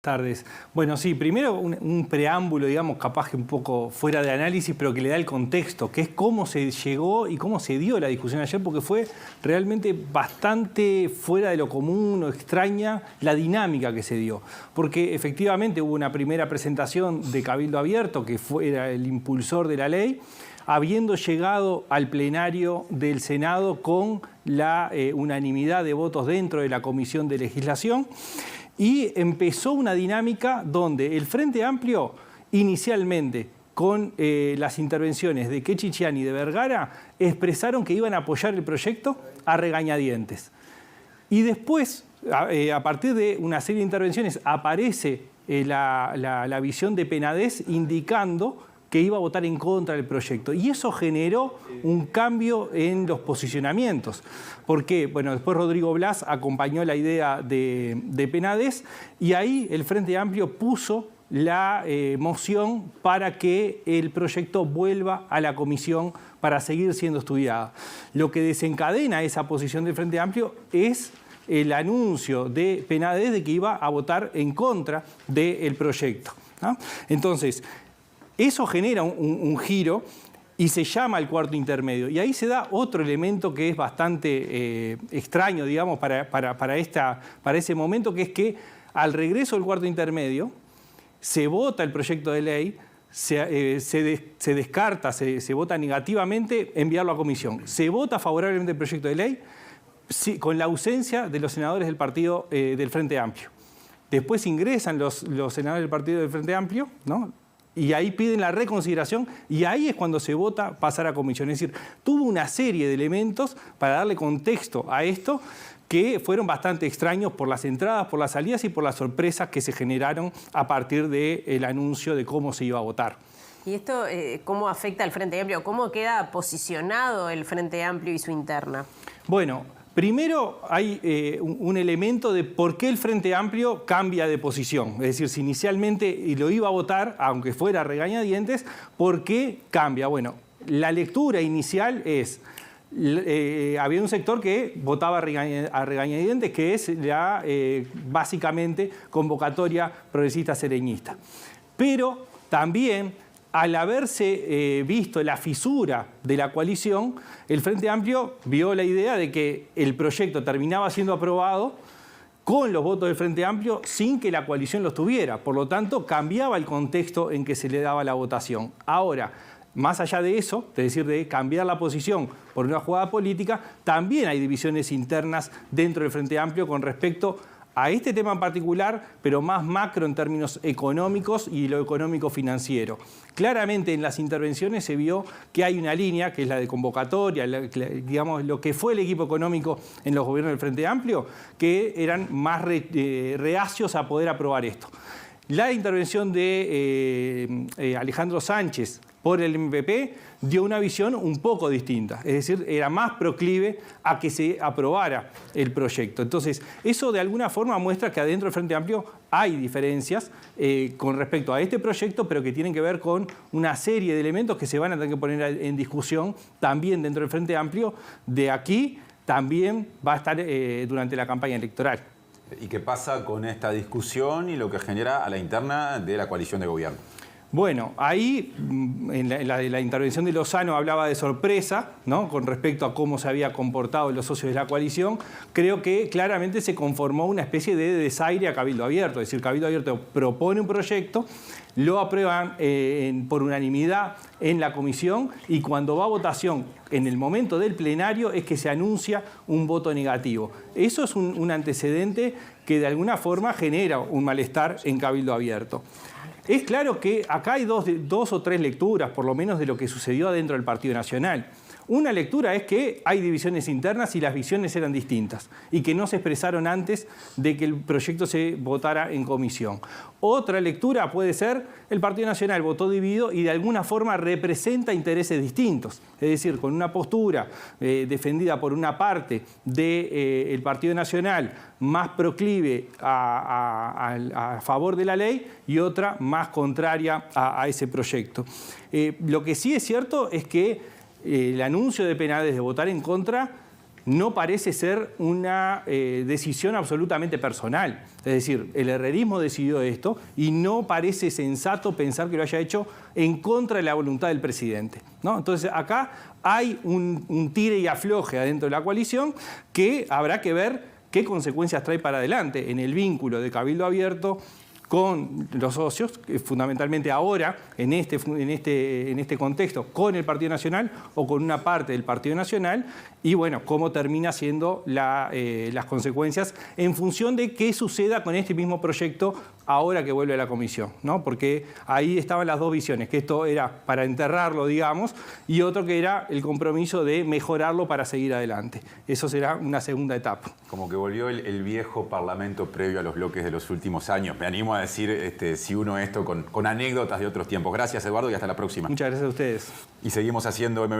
Tardes. Bueno, sí, primero un preámbulo, digamos, capaz que un poco fuera de análisis, pero que le da el contexto, que es cómo se llegó y cómo se dio la discusión ayer, porque fue realmente bastante fuera de lo común o extraña la dinámica que se dio. Porque efectivamente hubo una primera presentación de Cabildo Abierto, que era el impulsor de la ley, habiendo llegado al plenario del Senado con la unanimidad de votos dentro de la Comisión de Legislación. Y empezó una dinámica donde el Frente Amplio, inicialmente, con las intervenciones de Kechichian y de Vergara, expresaron que iban a apoyar el proyecto a regañadientes. Y después, a partir de una serie de intervenciones, aparece la visión de Penades indicando que iba a votar en contra del proyecto. Y eso generó un cambio en los posicionamientos. Porque, bueno, después Rodrigo Blas acompañó la idea de Penades y ahí el Frente Amplio puso la moción para que el proyecto vuelva a la comisión para seguir siendo estudiada. Lo que desencadena esa posición del Frente Amplio es el anuncio de Penades de que iba a votar en contra del proyecto, ¿no? Entonces, eso genera un giro y se llama el cuarto intermedio. Y ahí se da otro elemento que es bastante extraño, digamos, para ese momento, que es que al regreso del cuarto intermedio se vota el proyecto de ley, se descarta, se vota negativamente enviarlo a comisión. Se vota favorablemente el proyecto de ley con la ausencia de los senadores del partido del Frente Amplio. Después ingresan los senadores del partido del Frente Amplio, ¿no? Y ahí piden la reconsideración y ahí es cuando se vota pasar a comisión. Es decir, tuvo una serie de elementos para darle contexto a esto que fueron bastante extraños por las entradas, por las salidas y por las sorpresas que se generaron a partir del anuncio de cómo se iba a votar. ¿Y esto cómo afecta al Frente Amplio? ¿Cómo queda posicionado el Frente Amplio y su interna? Bueno, primero hay un elemento de por qué el Frente Amplio cambia de posición. Es decir, si inicialmente lo iba a votar, aunque fuera a regañadientes, ¿por qué cambia? Bueno, la lectura inicial es, había un sector que votaba a regañadientes, que es la básicamente convocatoria progresista sereñista. Pero también, al haberse visto la fisura de la coalición, el Frente Amplio vio la idea de que el proyecto terminaba siendo aprobado con los votos del Frente Amplio sin que la coalición los tuviera. Por lo tanto, cambiaba el contexto en que se le daba la votación. Ahora, más allá de eso, es decir, de cambiar la posición por una jugada política, también hay divisiones internas dentro del Frente Amplio con respecto a este tema en particular, pero más macro en términos económicos y lo económico-financiero. Claramente en las intervenciones se vio que hay una línea, que es la de convocatoria, digamos, lo que fue el equipo económico en los gobiernos del Frente Amplio, que eran más reacios a poder aprobar esto. La intervención de Alejandro Sánchez por el MPP dio una visión un poco distinta, es decir, era más proclive a que se aprobara el proyecto. Entonces, eso de alguna forma muestra que adentro del Frente Amplio hay diferencias con respecto a este proyecto, pero que tienen que ver con una serie de elementos que se van a tener que poner en discusión también dentro del Frente Amplio. De aquí también va a estar durante la campaña electoral. ¿Y qué pasa con esta discusión y lo que genera a la interna de la coalición de gobierno? Bueno, ahí en la intervención de Lozano hablaba de sorpresa, ¿no?, con respecto a cómo se había comportado los socios de la coalición. Creo que claramente se conformó una especie de desaire a Cabildo Abierto. Es decir, Cabildo Abierto propone un proyecto, lo aprueban por unanimidad en la comisión y cuando va a votación en el momento del plenario es que se anuncia un voto negativo. Eso es un antecedente que de alguna forma genera un malestar en Cabildo Abierto. Es claro que acá hay dos o tres lecturas, por lo menos, de lo que sucedió adentro del Partido Nacional. Una lectura es que hay divisiones internas y las visiones eran distintas y que no se expresaron antes de que el proyecto se votara en comisión. Otra lectura puede ser el Partido Nacional votó dividido y de alguna forma representa intereses distintos. Es decir, con una postura defendida por una parte del Partido Nacional más proclive a favor de la ley y otra más contraria a ese proyecto. Lo que sí es cierto es que el anuncio de Penades de votar en contra no parece ser una decisión absolutamente personal. Es decir, el herrerismo decidió esto y no parece sensato pensar que lo haya hecho en contra de la voluntad del presidente, ¿no? Entonces acá hay un tire y afloje adentro de la coalición que habrá que ver qué consecuencias trae para adelante en el vínculo de Cabildo Abierto con los socios, fundamentalmente ahora, en este contexto, con el Partido Nacional o con una parte del Partido Nacional, y bueno, cómo termina siendo las consecuencias en función de qué suceda con este mismo proyecto ahora que vuelve a la comisión, ¿no? Porque ahí estaban las dos visiones, que esto era para enterrarlo, digamos, y otro que era el compromiso de mejorarlo para seguir adelante. Eso será una segunda etapa. Como que volvió el viejo Parlamento previo a los bloques de los últimos años. Me animo a decir, si uno esto con anécdotas de otros tiempos. Gracias, Eduardo, y hasta la próxima. Muchas gracias a ustedes. Y seguimos haciendo MB